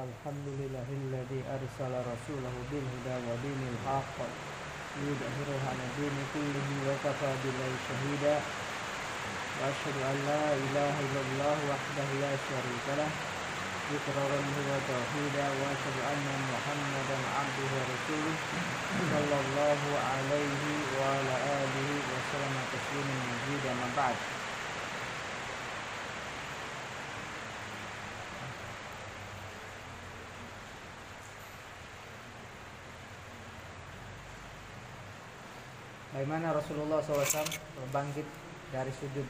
Alhamdulillahilladzi arsala rasulahu bil huda wa dinil haqq liyudhhirahu 'ala dini kullihi wa kafa billahi shahida. Wa asyhadu an la ilaha illallah wahdahu la syarika lah iqraran wa tauhida wa asyhadu anna Muhammadan 'abduhu wa rasuluh sallallahu alaihi wa ala alihi wa sallam tasliman mazidan ma ba'd. Bagaimana Rasulullah SAW bangkit dari sujud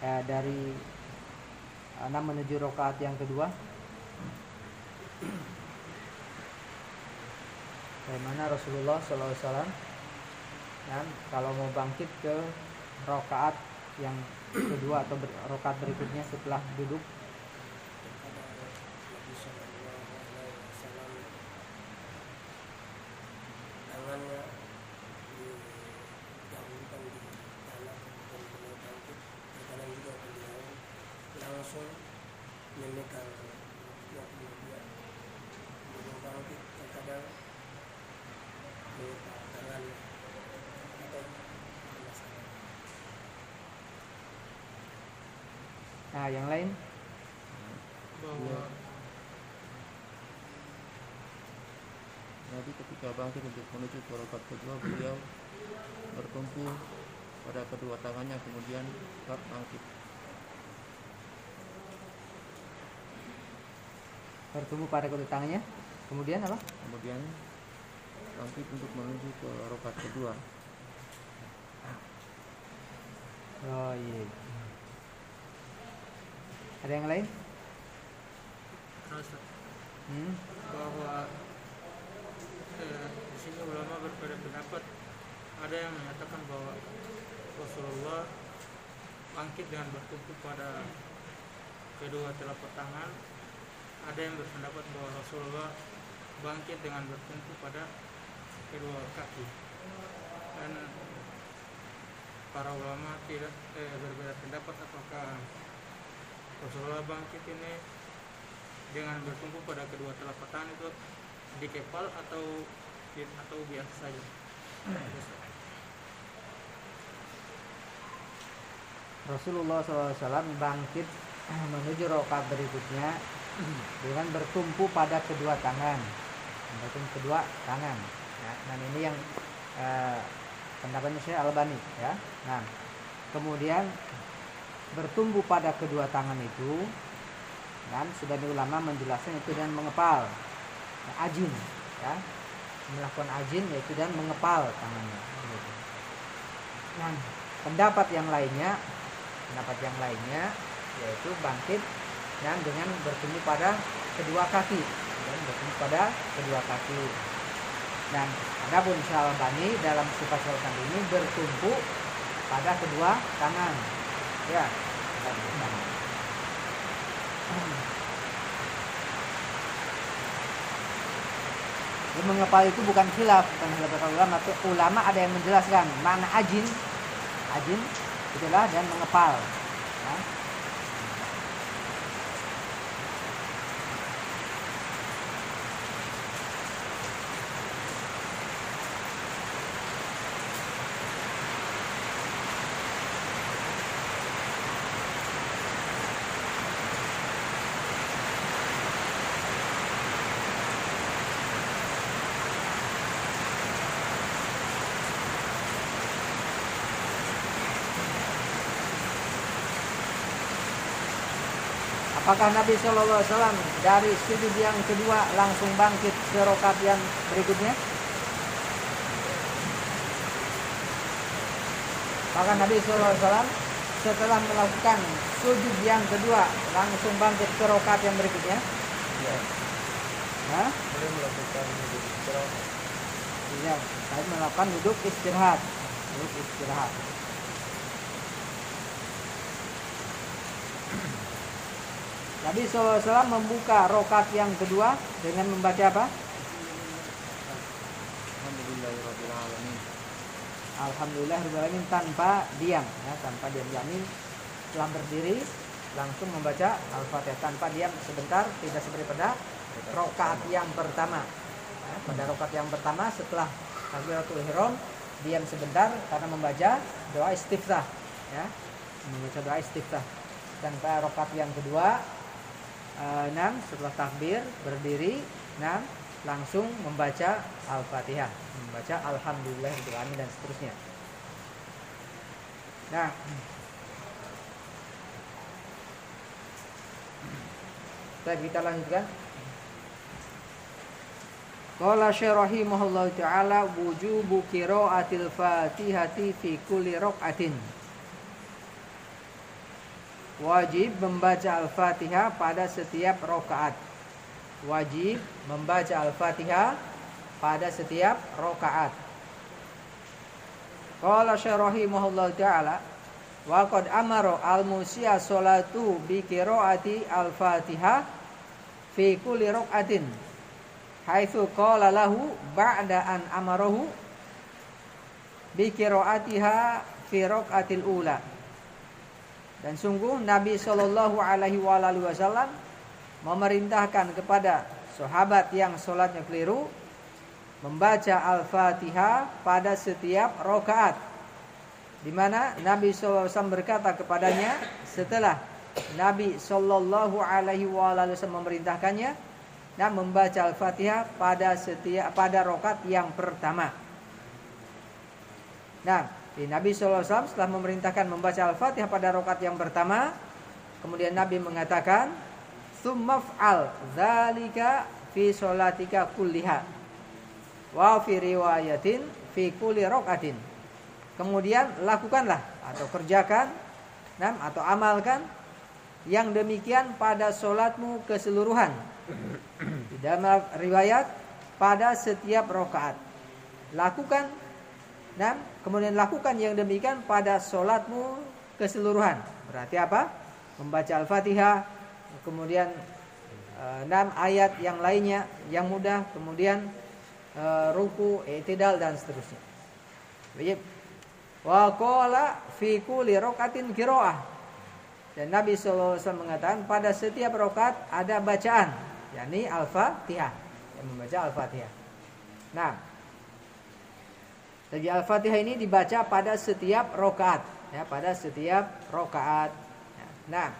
dari 6 menuju rakaat yang kedua? Bagaimana Rasulullah SAW dan kalau mau bangkit ke rakaat yang kedua atau rakaat berikutnya setelah duduk? Nah, yang lain bahwa Nabi ketika bangkit untuk menuju ke rakaat kedua, beliau bertumpu pada kedua tangannya, kemudian bangkit. bertumbuh pada kedua tangannya, kemudian apa? Kemudian bangkit untuk menuju ke rakaat kedua. Oh iya. Ada yang lain? rasa bahwa di sini ulama berbeda pendapat. Ada yang menyatakan bahwa Rasulullah bangkit dengan bertumpu pada kedua telapak tangan. Ada yang berpendapat bahwa Rasulullah bangkit dengan bertumpu pada kedua kaki. Dan para ulama tidak berbeda pendapat apakah Rasulullah bangkit ini dengan bertumpu pada kedua telapak tangan itu dikepal atau biasa saja. Rasulullah SAW bangkit menuju rakaat berikutnya dengan bertumpu pada kedua tangan, Ya, dan ini yang pendapatnya Syekh Albani, ya. Nah, kemudian bertumpu pada kedua tangan itu, dan sebagian ulama menjelaskan itu dan mengepal, ajin, ya, melakukan ajin yaitu dan mengepal tangannya. Nah, pendapat yang lainnya yaitu bangkit dan dengan bertumpu pada kedua kaki, Dan adapun Syekh Albani dalam sifat salat ini bertumpu pada kedua tangan. Ya, jadi mengepal itu bukan khilaf ulama. Ulama ada yang menjelaskan makna ajin itulah dan mengepal. Ya. Apakah Nabi SAW dari sujud yang kedua langsung bangkit ke rakaat yang berikutnya? Apakah Nabi SAW setelah melakukan sujud yang kedua langsung bangkit ke rakaat yang berikutnya? Ya. Hah? Beliau melakukan duduk istirahat. Iya, saya melakukan duduk istirahat. Nabi SAW membuka rakaat yang kedua dengan membaca apa? Alhamdulillahirrahmanirrahim tanpa diam, ya, tanpa diam. Yakni setelah berdiri langsung membaca Al-Fatihah tanpa diam sebentar, tidak seperti pada rakaat yang pertama. Ya, pada rakaat yang pertama setelah takbiratul ihram diam sebentar karena membaca doa istiftah, ya, membaca doa istiftah. Dan pada rakaat yang kedua, setelah takbir berdiri, langsung membaca Al-Fatihah, membaca Alhamdulillahirabbil alamin dan seterusnya. Nah, kita lanjutkan. Qala Syekh rahimahullah taala wujubu qiraatil Fatihati fi kulli raq'atin. Wajib membaca Al-Fatihah pada setiap rakaat. Wajib membaca Al-Fatihah pada setiap rakaat. Qala Syekh rahimahullah taala wa qad amara al-musi'a sholatu bi qiraati al-Fatihah fi kulli raq'atin haitsu qala lahu ba'da an amarahu bi qiraatiha fi raq'atil ula. Dan sungguh Nabi sallallahu alaihi wasallam memerintahkan kepada sahabat yang sholatnya keliru membaca Al-Fatihah pada setiap rakaat, di mana Nabi SAW berkata kepadanya setelah Nabi SAW memerintahkannya membaca Al-Fatihah pada rakaat yang pertama. Nah, Nabi SAW setelah memerintahkan membaca Al-Fatihah pada rakaat yang pertama, kemudian Nabi mengatakan, "Tsummaf'al dzalika fi sholatika kulliha." Wa fi riwayatin fi kulli raqatin. Kemudian lakukanlah atau kerjakan atau amalkan yang demikian pada salatmu keseluruhan. Di dalam riwayat pada setiap rakaat. Lakukan kemudian lakukan yang demikian pada salatmu keseluruhan. Berarti apa? Membaca Al-Fatihah, kemudian 6 ayat yang lainnya yang mudah, kemudian ruku, i'tidal dan seterusnya. Baik. Wa qala fi kulli rakatin qiraah. Dan Nabi sallallahu alaihi wasallam mengatakan pada setiap rakaat ada bacaan, yakni Al-Fatihah, yang membaca Al-Fatihah. Nah, jadi Al-Fatihah ini dibaca pada setiap rakaat, ya, pada setiap rakaat. Nah,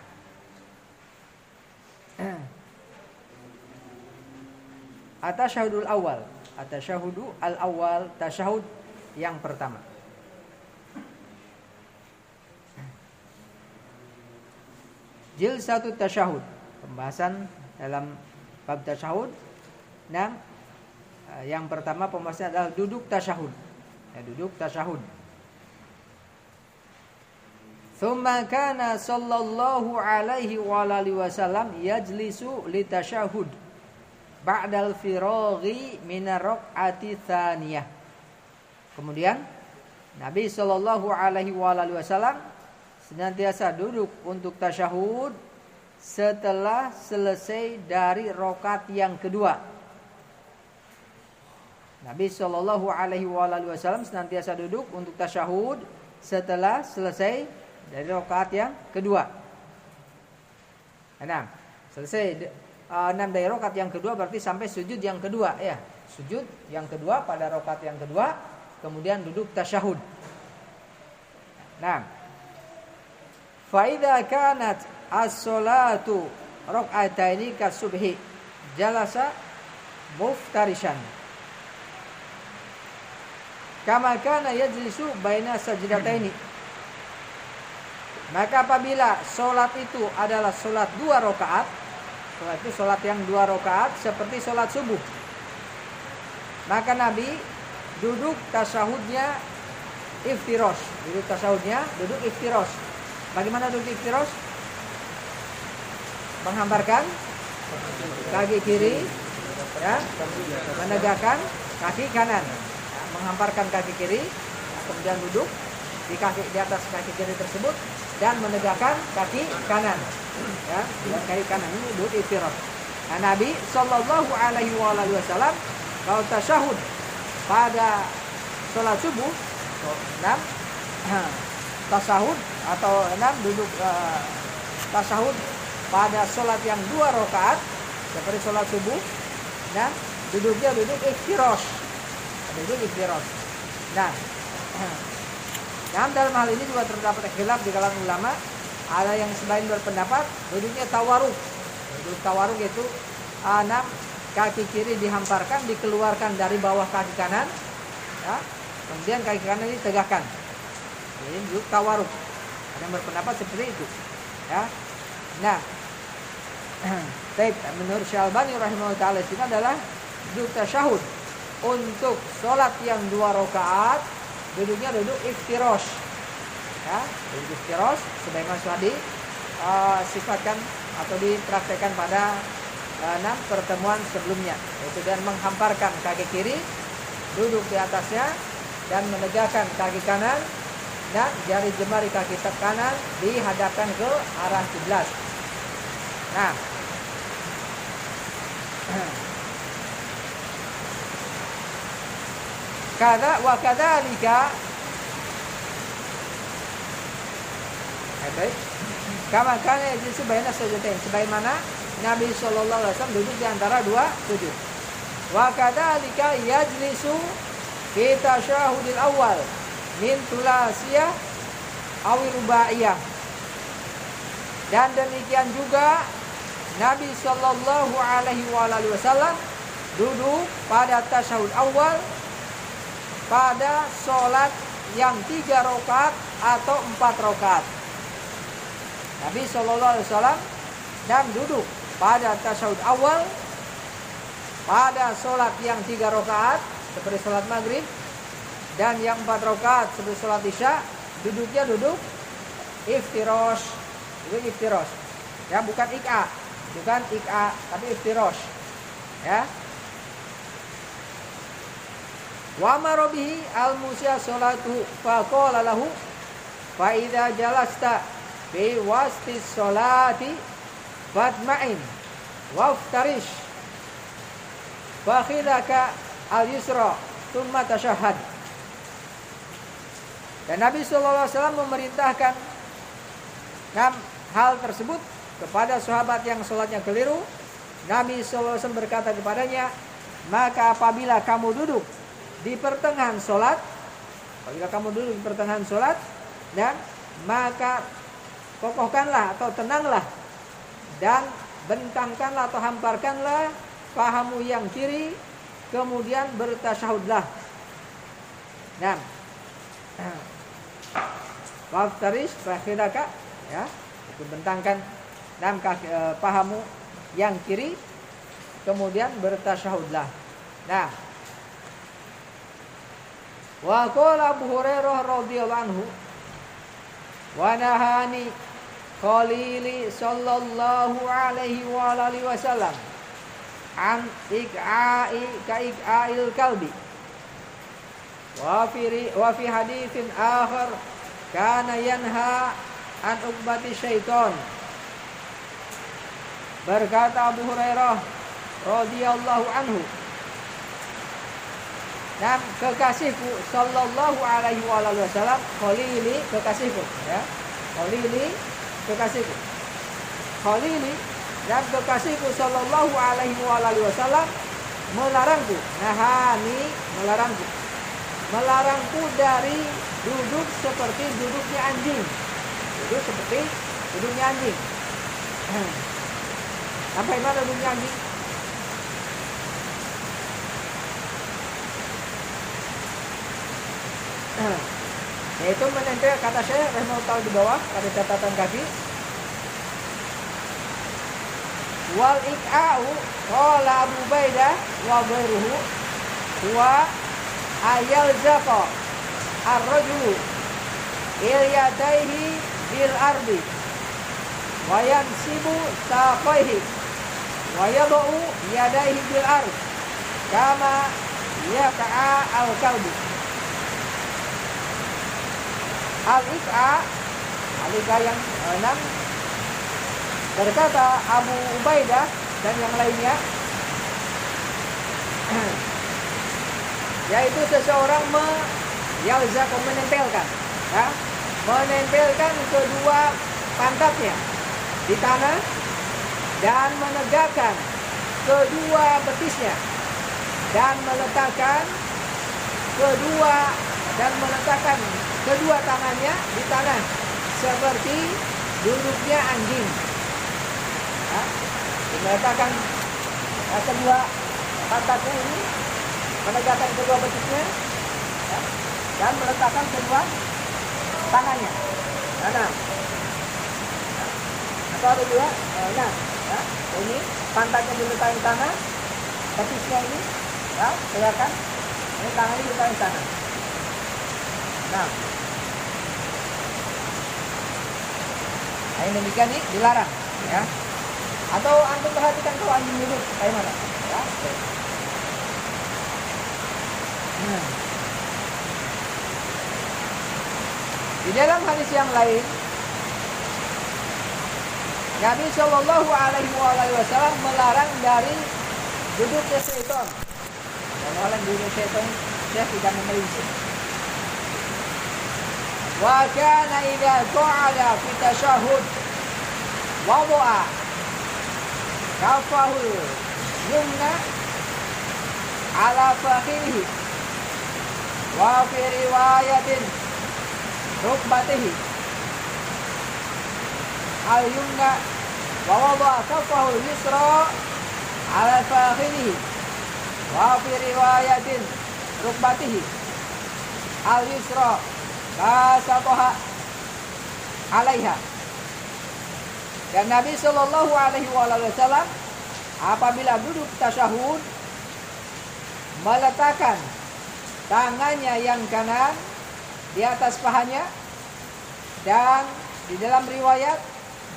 At-tasyahudul awal. At-tasyahudu al-awwal, tasyahud yang pertama. Jilsatut tasyahud, pembahasan dalam bab tasyahud. Nah, yang pertama pembahasannya adalah duduk tasyahud. Ya, duduk tasyahud. Tsumma kana sallallahu alaihi wa alihi wasallam yajlisu litasyahud ba'dal firaghi minar raq'ati tsaniyah. Kemudian Nabi sallallahu alaihi wasallam senantiasa duduk untuk tasyahud setelah selesai dari rakaat yang kedua. Nabi sallallahu alaihi wasallam senantiasa duduk untuk tasyahud setelah selesai dari rakaat yang kedua. Nah, selesai 6 dari rakaat yang kedua berarti sampai sujud yang kedua, ya. Sujud yang kedua pada rakaat yang kedua, kemudian duduk tasyahud. Nah, fa idza kanat as-salatu rak'ataini kasubhi jalasa muftarishan kama kana yajlisu baina sajdataini. Maka apabila salat itu adalah salat 2 rakaat, salat itu salat yang 2 rakaat seperti salat subuh, maka Nabi duduk tasyahudnya iftirosh. Duduk tasyahudnya duduk iftirosh. Bagaimana duduk iftirosh? Menghamparkan kaki kiri, ya, menegakkan kaki kanan, ya, menghamparkan kaki kiri, kemudian duduk di atas kaki kiri tersebut dan menegakkan kaki kanan, ya, kaki kanan ini duduk iftirosh. Nah, Nabi Shallallahu Alaihi Wasallam kalau tasyahud pada sholat subuh, 6 tasyahud atau 6 duduk tasyahud pada sholat yang 2 rakaat seperti sholat subuh. Nah, duduknya duduk iftirash. Duduk iftirash. Nah, dalam hal ini juga terdapat khilaf di kalangan ulama. Ada yang sebagian berpendapat duduknya tawaruk. Duduk tawaruk itu 6 kaki kiri dihamparkan, dikeluarkan dari bawah kaki kanan, ya. Kemudian kaki kanan ditegakkan. Ini duduk tawaruk. Ada yang berpendapat seperti itu, ya. Nah, menurut Syalbani rahimahullah taala ini adalah duduk tasyahud untuk sholat yang 2 rakaat, duduknya duduk iftirash, ya, duduk iftirash sebagaimana sudah sifatkan atau dipraktekkan pada 6 pertemuan sebelumnya, yaitu dengan menghamparkan kaki kiri, duduk di atasnya dan menegakkan kaki kanan dan jari jemari kaki kanan dihadapkan ke arah kiblat. Nah, wa kadzalika kama kana yajlisu baina sajdatain, sebagaimana Nabi sallallahu alaihi wasallam duduk di antara 2 sujud. Wa kadzalika yajlisu fi tasyahudil awal min thulasiyah aw rubaiyah. Dan demikian juga Nabi sallallahu alaihi wasallam duduk pada tasyahud awal pada sholat yang 3 rakaat atau 4 rakaat. Nabi sallallahu alaihi wasallam dan duduk pada tasyahud awal pada sholat yang 3 rakaat seperti sholat maghrib, dan yang 4 rakaat seperti sholat isya, duduknya duduk iftirash. Duduk iftirash, ya, bukan ik'a, tapi iftirash, ya. Wa amara bihi al-musya sholatu fa qala lahu fa idza jalasta bi wasti sholati fatma'in waftarish fa khidaka al-yusra thumma tashahhad. Dan Nabi sallallahu alaihi wasallam memerintahkan hal tersebut kepada sahabat yang sholatnya keliru. Nabi sallallahu alaihi wasallam berkata kepadanya, maka apabila kamu duduk di pertengahan sholat, dan maka kokohkanlah atau tenanglah dan bentangkanlah atau hamparkanlah pahamu yang kiri, kemudian bertasyahudlah. Nah, waftarish fakhidaka, ya, itu bentangkan dalam pahamu yang kiri, kemudian bertasyahudlah. Nah, wa qala Abu Hurairah radhiyallahu anhu wa nahani Khalili sallallahu alaihi wa alihi wasallam an ik'a'il kalbi wa fi haditsin akhar kana yanha an uqbati syaitan. Berkata Abu Hurairah radhiyallahu anhu, dan kekasihku sallallahu alaihi wasallam, Khalili kekasihku, ya, Khalili kekasihku, Khalili dan kekasihku sallallahu alaihi wasallam melarangku, nahani melarangku dari duduk seperti duduknya anjing. Duduk seperti duduknya anjing. Sampai mana duduknya anjing? Yaitu menempel, kata saya rahimahullah di bawah pada catatan kaki, wal ik'a'u qala Abu Ubaidah wa ghairuhu wa ayal zaqa ar-rajulu ilyadaihi bil ardi wa yansibu saqaihi wa yadau yadaihi bil ardi kama yaqa'a al-kalbu. Al-Iqa yang 6, berkata Abu Ubaidah dan yang lainnya, yaitu seseorang menempelkan, ya, menempelkan kedua pantatnya di tanah dan menegakkan kedua betisnya dan meletakkan kedua tangannya di tanah seperti duduknya anjing. Ya, meletakkan kedua pantatnya ini, menegakkan kedua betisnya, ya, dan meletakkan kedua tangannya. Nah, atau ada juga, ya, ini pantatnya diletakkan di tanah, betisnya ini, ya, kelihatan, ini tangannya diletakkan di tanah. Nah, yang demikian ini dilarang, ya. Atau antum perhatikan kalau anjing duduk kayak mana, ya. Nah, di dalam hadis yang lain, Nabi Shallallahu Alaihi Wasallam melarang dari duduknya syaitan. Dan orang duduk syaitan dia tidak menelisik. Wa kana idza qa'ada fi tasyahhud wada'a kafahu yumna ala fakhidhi wa fi riwayatin rukbatihi al-yumna wa wada'a kafahu yusra ala fakhidhi wa fi riwayatin rukbatihi al-yusra basataha alaiha. Dan Nabi Shallallahu Alaihi Wasallam apabila duduk tasyahud meletakkan tangannya yang kanan di atas pahanya dan di dalam riwayat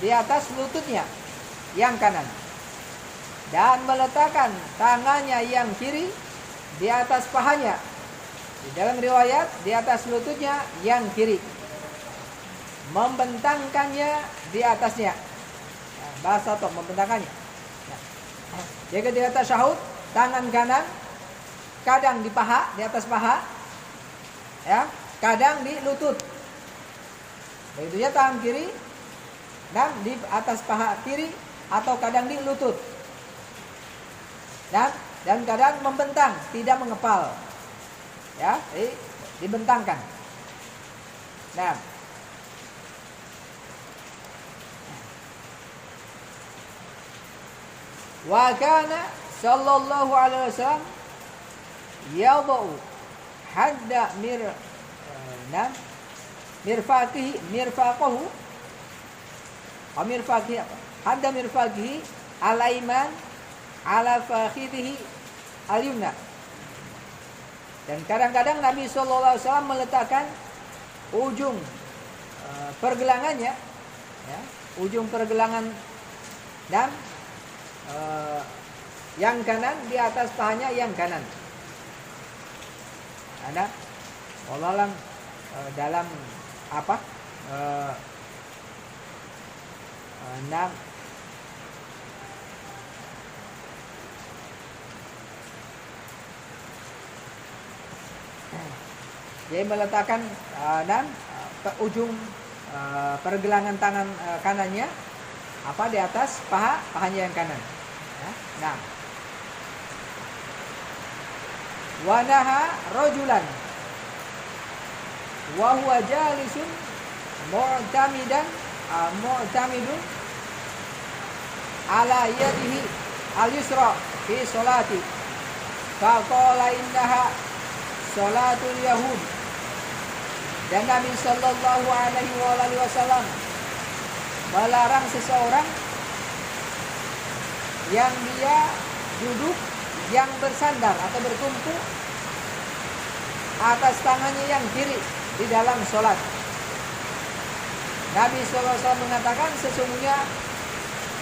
di atas lututnya yang kanan, dan meletakkan tangannya yang kiri di atas pahanya, di dalam riwayat di atas lututnya yang kiri, membentangkannya di atasnya. Bahasa atau membentangkannya. Jadi ketika tasyahud, tangan kanan kadang di paha, di atas paha, ya, kadang di lutut. Begitu ya, tangan kiri dan di atas paha kiri atau kadang di lutut. Dan kadang membentang, tidak mengepal. Ya, jadi dibentangkan. Nah, wa kana sallallahu alaihi wasallam yadau hadda mirfaqahu hadda mirfaqihi al-ayman ala fakhidhihi al-yumna. Dan kadang-kadang Nabi sallallahu alaihi wasallam meletakkan ujung pergelangannya, ya, ujung pergelangan dan yang kanan di atas pahanya yang kanan. Ada wallahualam dalam apa? Dia meletakkan ujung pergelangan tangan kanannya apa di atas pahanya yang kanan. Ya. Nah, wanaha rajulan wa huwa jalisun mu'tamidun ala yadihi al-yusra fi sholati faqala innaha sholatul yahud. Dan Nabi sallallahu alaihi wasallam melarang seseorang yang dia duduk yang bersandar atau bertumpu atas tangannya yang kiri di dalam sholat. Nabi SAW mengatakan sesungguhnya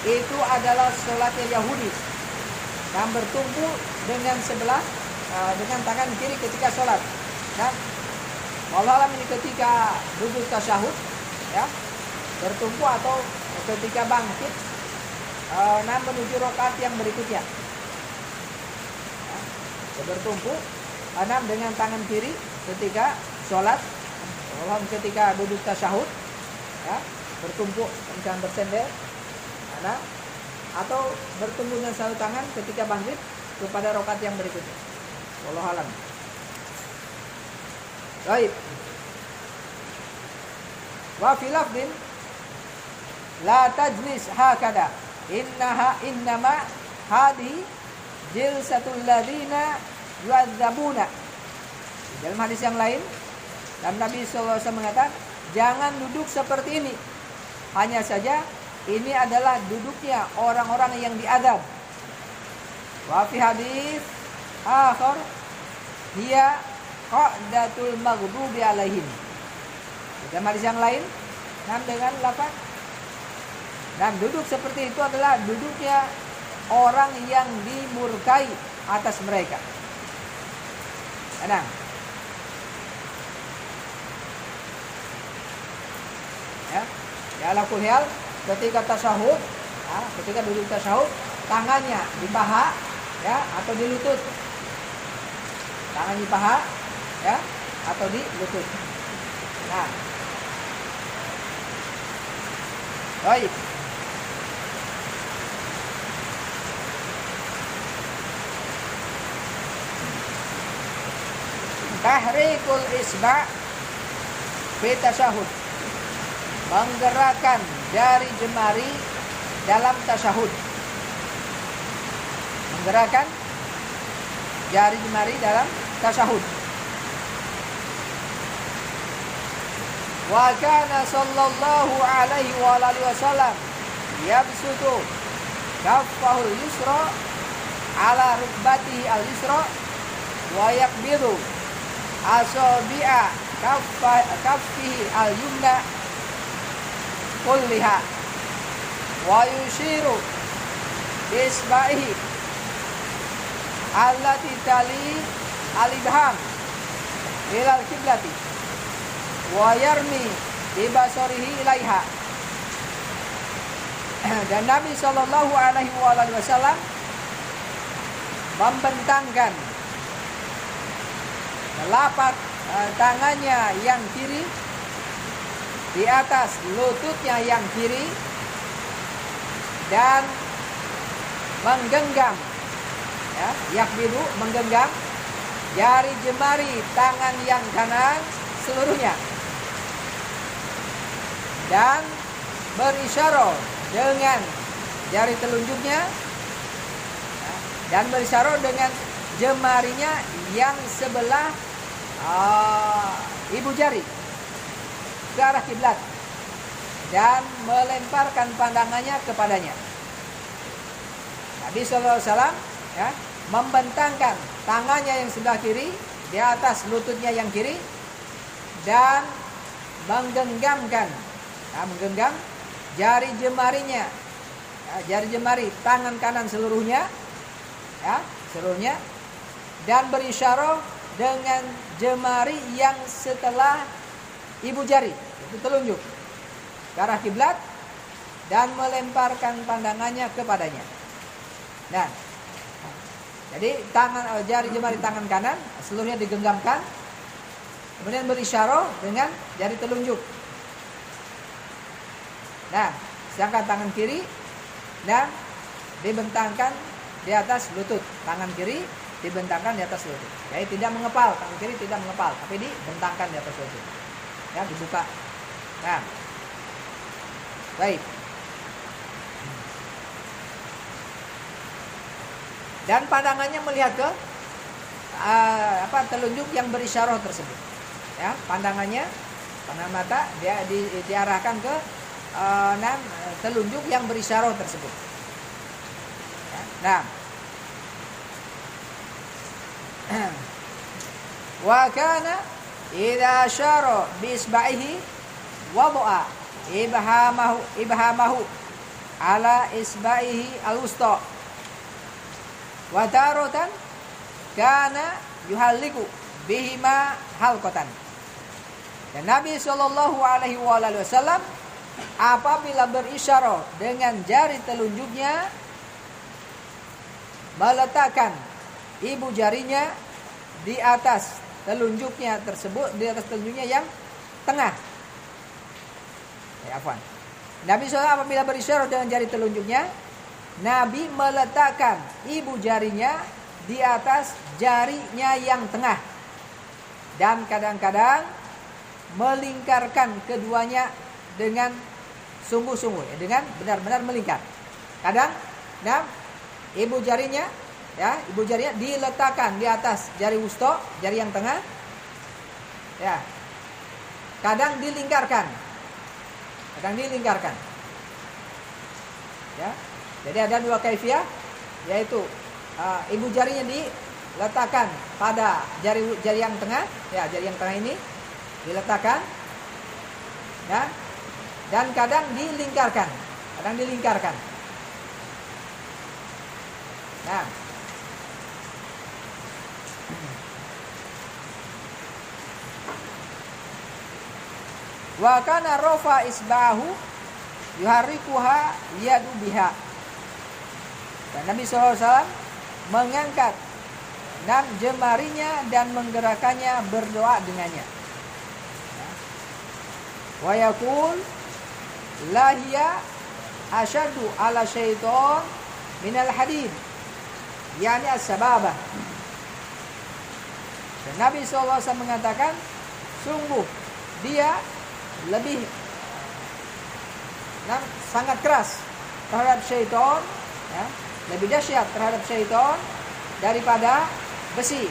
itu adalah sholatnya Yahudi yang bertumpu dengan sebelah dengan tangan kiri ketika sholat. Dan wallahualam ini ketika duduk tasyahud, ya, bertumpu atau ketika bangkit menuju rakaat yang berikutnya, ya, bertumpu dengan tangan kiri ketika sholat, ketika duduk tasyahud, ya, bertumpu dan bersender, atau bertemu dengan satu tangan ketika bangkit kepada rakaat yang berikutnya. Wallahu a'lam. Baik. Wa fi lafdin la tajlis hakada innama hadi jilsatul ladina yu'adzabuna. Dalam hadis yang lain, dan Nabi SAW mengatakan, jangan duduk seperti ini. Hanya saja ini adalah duduknya orang-orang yang diadab. Wa fi hadis akhar hiya qa'datul maghdubi alaihim. Dalam hadis yang lain, dengan lafaz, dan duduk seperti itu adalah duduknya orang yang dimurkai atas mereka. Tenang. Ya, ala kulli hal ketika tasyahud, ketika duduk tasyahud, tangannya di paha, ya, atau di lutut. Tangan di paha, ya, atau di lutut. Nah, baik. Tahrikul isba' fi tasyahud. Menggerakkan jari jemari dalam tasyahud. Menggerakkan jari jemari dalam tasyahud. Wa kana sallallahu alaihi wa alihi wasallam yabsutu kaffahu al-yusra ala rukbatihi al-yusra wa yaqbidu asabi'a kaffihi al-yumna kulliha wa yushiru bisba'ihi allati tali al-ibham ila al-qiblati wa yarmi bibasarihi ilaiha. Dan Nabi sallallahu alaihi wasallam membentangkan telapak tangannya yang kiri di atas lututnya yang kiri dan menggenggam, ya, yakbidu, menggenggam jari jemari tangan yang kanan seluruhnya dan berisyarat dengan jari telunjuknya, ya, dan berisyarat dengan jemarinya yang sebelah ibu jari ke arah kiblat dan melemparkan pandangannya kepadanya. Nabi SAW, ya, membentangkan tangannya yang sebelah kiri di atas lututnya yang kiri dan menggenggamkan, menggenggam jari jemarinya, ya, jari jemari tangan kanan seluruhnya, ya, seluruhnya, dan berisyarat dengan jemari yang setelah ibu jari, itu telunjuk ke arah kiblat dan melemparkan pandangannya kepadanya. Nah, jadi jari jemari tangan kanan seluruhnya digenggamkan, kemudian berisyarat dengan jari telunjuk. Nah, sedangkan tangan kiri dan dibentangkan di atas lutut, tangan kiri dibentangkan di atas lutut. Jadi tidak mengepal, tangan kiri tidak mengepal, tapi dibentangkan di atas lutut. Ya, dibuka. Nah, baik. Dan pandangannya melihat ke telunjuk yang berisyarat tersebut. Ya, pandangan mata dia diarahkan ke telunjuk yang berisyarat tersebut. Ya, nah, wa kana idza asyara bi isba'ihi wada'a ibhamahu ala isba'ihi al-wusta wa taratan kana yuhalliku bihima halqatan. Dan Nabi sallallahu alaihi wasallam apabila berisyarat dengan jari telunjuknya meletakkan ibu jarinya di atas telunjuknya tersebut, di atas telunjuknya yang tengah. Ya, afwan. Nabi SAW apabila berisyarat dengan jari telunjuknya Nabi meletakkan ibu jarinya di atas jarinya yang tengah. Dan kadang-kadang melingkarkan keduanya dengan sungguh-sungguh, dengan benar-benar melingkar. Kadang ibu jarinya diletakkan di atas jari wusta, jari yang tengah. Ya. Kadang dilingkarkan. Ya. Jadi ada dua kaifiyah, yaitu ibu jarinya diletakkan pada jari yang tengah, ya, jari yang tengah ini diletakkan, ya, dan kadang dilingkarkan. Nah, wa kana rafa isbahu yuharrikuha yadu biha. Dan Nabi SAW mengangkat jemarinya dan menggerakkannya berdoa dengannya. Wa yaqul la hiya asyaddu ala syaitan minal hadid, yani as-sababah. Dan Nabi SAW mengatakan, sungguh dia lebih sangat keras terhadap syaitan, ya, lebih dahsyat terhadap syaitan daripada besi,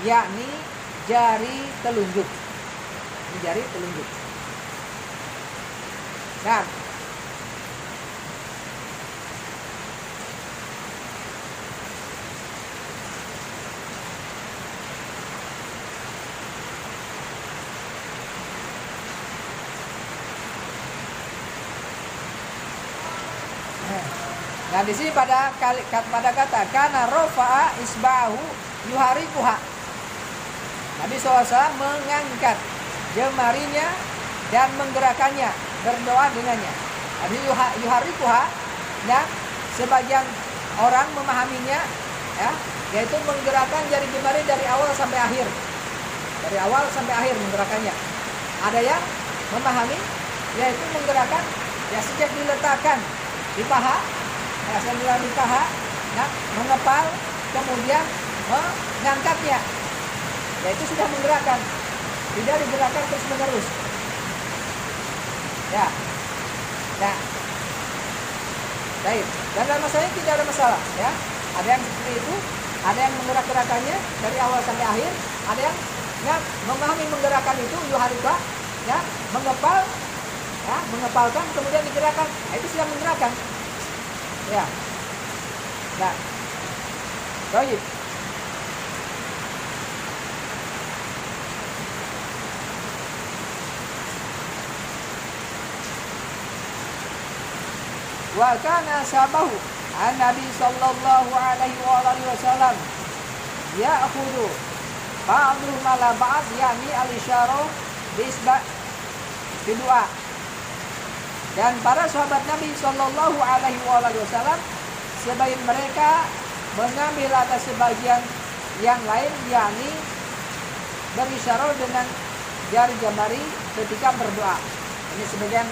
yakni jari telunjuk. Ini jari telunjuk. Nah, Nah, di sini pada kata kana rafa'a isbahu yuharikuha. Nabi SAW mengangkat jemarinya dan menggerakkannya, berdoa dengannya. Nabi yuharikuha, dan sebagian orang memahaminya, ya, yaitu menggerakkan jari jemari dari awal sampai akhir. Dari awal sampai akhir menggerakkannya. Ada yang memahami yaitu menggerakkan, ya, sejak diletakkan di paha, sejak di paha, nah, mengepal, kemudian mengangkatnya, yaitu sudah menggerakkan, tidak digerakkan terus menerus. Ya, nah, baik. Dan dalam masalah ini tidak ada masalah, ya. Ada yang seperti itu, ada yang menggerak-gerakannya dari awal sampai akhir, ada yang memahami menggerakkan itu yuharika, ya, mengepal, ya, mengepalkan kemudian digerakkan, nah, itu sudah menggerakkan, ya. Nah, baik. Wa kana sabahu an-nabi sallallahu alaihi wasallam ya'khudhu ba'dhum ala ba'd, yakni al-isyarah bisba kedua. Dan para sahabat Nabi sallallahu alaihi wasallam sebagian mereka mengambil atas sebagian yang lain, yakni berisyarah dengan jari jemari ketika berdoa. Ini sebagian,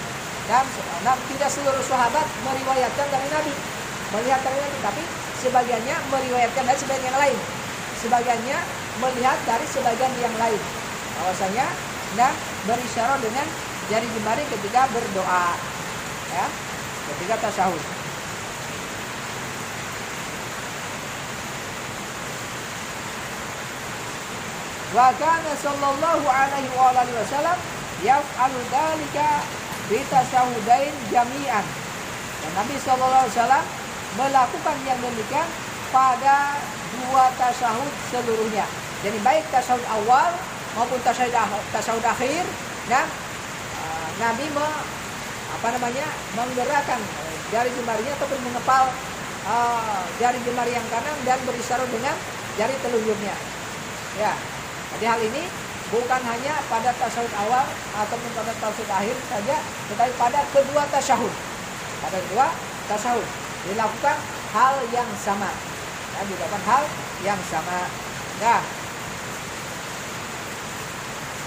dan tidak seluruh sahabat meriwayatkan dari Nabi, melihat dari Nabi, tapi sebagiannya meriwayatkan dari sebagian yang lain. Sebagiannya melihat dari sebagian yang lain, bahwasanya berisyarah dengan jari jemari ketika berdoa, ya, ketika tasyahud. Wa kana sallallahu alaihi wasallam yaf'alu dzalika bi tasyahudain jami'an. Dan Nabi sallallahu alaihi wasallam melakukan yang demikian pada dua tasyahud seluruhnya. Jadi baik tasyahud awal maupun tasyahud akhir, dan Nabi menggerakkan jari jemarinya ataupun mengepal jari jemari yang kanan dan berisyarah dengan jari telunjuknya. Ya. Jadi hal ini bukan hanya pada tasyahud awal ataupun pada tasyahud akhir saja, tetapi pada kedua tasyahud. Pada kedua tasyahud dilakukan hal yang sama. Ya, dilakukan hal yang sama. Nah,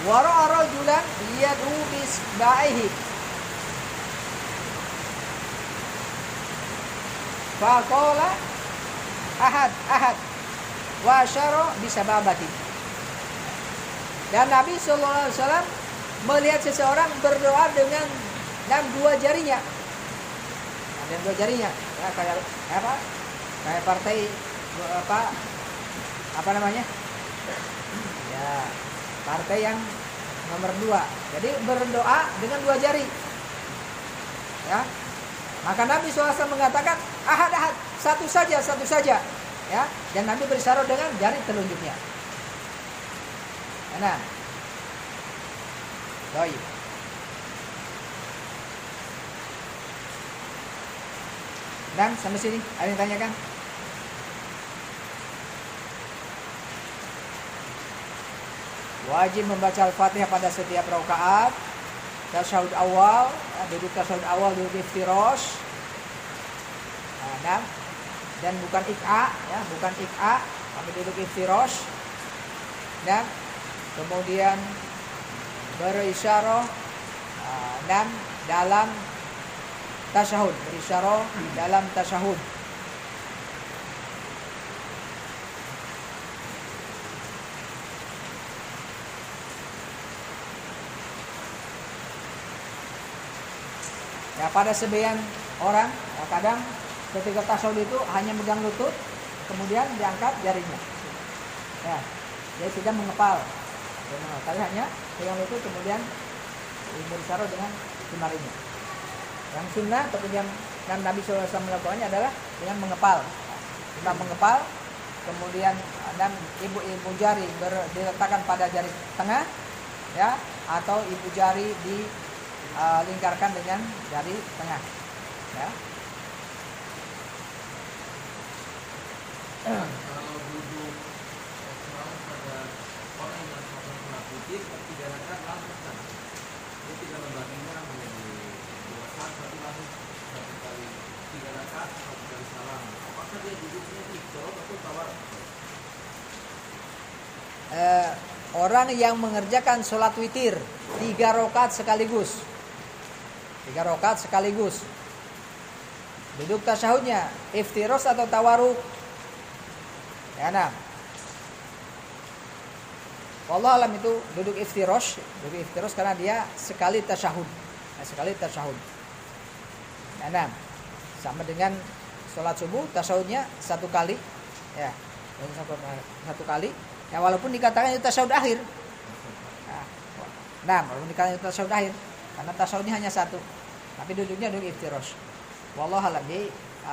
wara'a rajulan yad'u bisba'ihi. Faqala ahad wa asyara bisababati. Dan Nabi sallallahu alaihi wasallam melihat seseorang berdoa dengan dua jarinya. Dan dua jarinya, ya kayak apa? Kayak partai apa namanya? Ya, partai yang nomor 2. Jadi berdoa dengan dua jari. Ya. Maka Nabi SAW mengatakan ahad, satu saja. Ya, dan Nabi berisyarat dengan jari telunjuknya. Nah. Baik. Dan sampai sini ada yang tanyakan? Wajib membaca Al-Fatihah pada setiap rakaat. Tasyahud awal, duduk tasyahud awal, duduk iftirash. Dan bukan ik'a, ya, bukan ik'a, tapi duduk iftirash. Dan kemudian berisyarah dan dalam tasyahud, berisyarah dalam tasyahud. Ya, pada sebagian orang kadang ketika tasyahud itu hanya megang lutut, kemudian diangkat jarinya. Ya, dia tidak mengepal. Tapi hanya megang lutut kemudian berisyarah dengan jemarinya. Yang sunnah kemudian dan Nabi SAW melakukannya adalah dengan mengepal. Kita mengepal, kemudian dan ibu jari diletakkan pada jari tengah, ya, atau ibu jari dilingkarkan dengan jari tengah, ya. Kalau duduk pada orang yang melakukan sholat witir 3 rakaat langsung kan, dia tidak membaginya menjadi 2 rakaat, tapi langsung 1 kali 3 rakaat 1 kali salam. Apakah dia duduknya iftar atau tawar? Orang yang mengerjakan sholat witir 3 rakaat sekaligus, 3 rakaat sekaligus, duduk tasyahudnya iftirash atau tawaruk? Ya, nah. Wallahu alam itu duduk iftirash karena dia sekali tasyahud. Ya, nah. Sama dengan sholat subuh tasyahudnya 1 kali, ya. Satu kali. Ya, walaupun dikatakan itu tasyahud akhir. Nah, walaupun dikatakan itu tasyahud akhir, karena tasyahudnya hanya 1. Tapi duduknya duduk iftirash. Wallahu alam.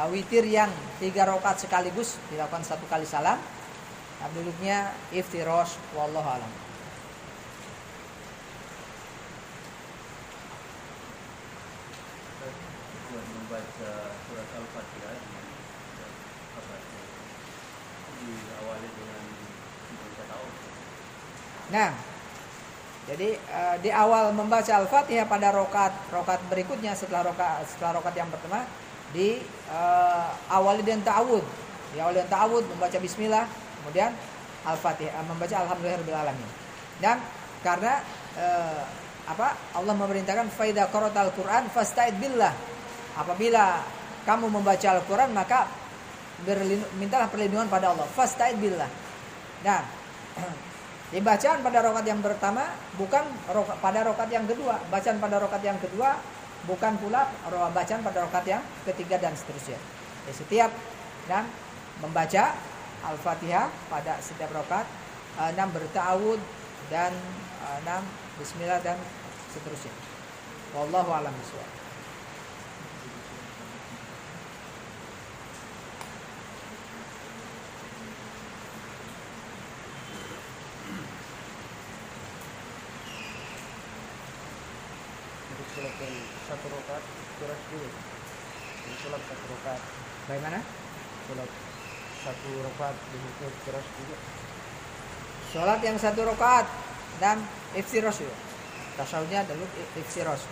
Witir yang 3 rakaat sekaligus dilakukan 1 kali salam, duduknya iftirash. Wallahu alam. Membaca surat Al-Fatihah diawali dengan Nah, jadi di awal membaca Al-Fatihah pada rakaat berikutnya setelah rakaat yang pertama awali dengan ta'awud. Diawali dengan ta'awud, membaca bismillah, kemudian Al-Fatihah, membaca alhamdulillahirabbil alamin. Dan karena Allah memerintahkan fa idza qara'tal Qur'an fasta'id billah. Apabila kamu membaca Al-Qur'an maka mintalah perlindungan pada Allah. Fasta'id billah. Nah, bacaan pada rakaat yang pertama bukan pada rakaat yang kedua. Bacaan pada rakaat yang kedua bukan pula bacaan pada rakaat yang ketiga dan seterusnya. Jadi setiap dan membaca Al-Fatihah pada setiap rakaat 6 berta'awud dan 6 bismillah dan seterusnya. Wallahu a'lam bishawab. Sholat yang 1 rakaat iftirash dulu. Sholat 1 rakaat. Bagaimana? Sholat 1 rakaat dulu iftirash juga. Sholat yang 1 rakaat dan iftirash juga. Tasyahudnya dulu iftirash.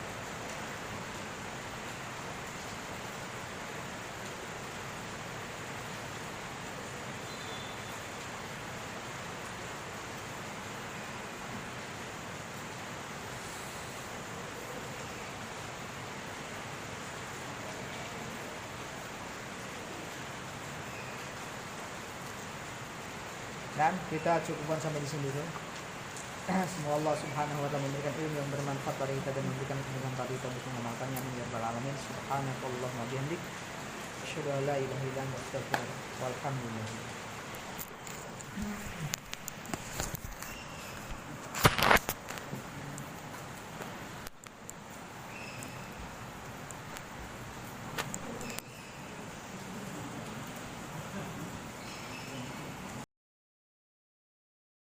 Dan kita cukupkan sampai di sini dulu. Semoga Allah Subhanahu wa taala memberikan ilmu yang bermanfaat pada kita dan memberikan kemudahan pada kita untuk mengamalkannya. Amin ya rabbal alamin. Subhanakallahumma wa bihamdik, asyhadu an la ilaha illa anta, astaghfiruka wa atubu ilaik.